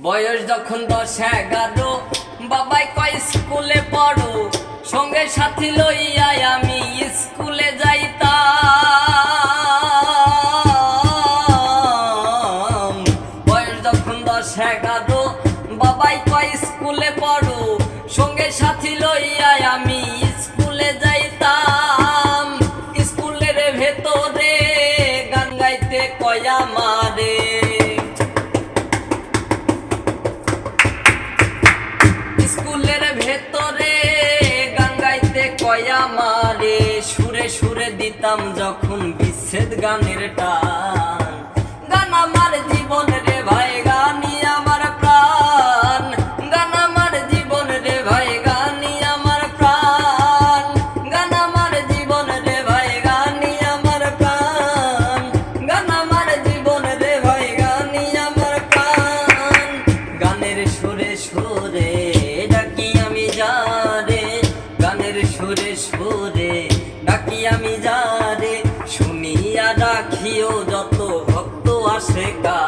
বয়স যখন 10-11 বাবাই কয় স্কুলে পড়ো, সঙ্গে সাথী লইয়া আমি স্কুলে যাইতাম। বয়স যখন 10-11 বাবাই কয় স্কুলে পড়ো, সঙ্গে সাথী লইয়া আমি স্কুলে যাইতাম। স্কুলের ভেতরে গান গাইতে কয় আমারে, স্কুলের ভেতরে গান গাইতে কয় আমারে। সুরে সুরে দিতাম যখন বিচ্ছেদ গানের টান। গান আমার জীবন রে ভাই, গানই আমার প্রাণ। গান আমার জীবন রে ভাই, গানই আমার প্রাণ। গান আমার জীবন রে ভাই, গানই আমার প্রাণ। গান আমার জীবন রে ভাই, গানই আমার প্রাণ। গানের সুরে সুরে ডাকি আমি যারে, গানের সুরে সুরে ডাকি আমি যারে। শুনিয়া রাখিও যত ভক্ত আসে কা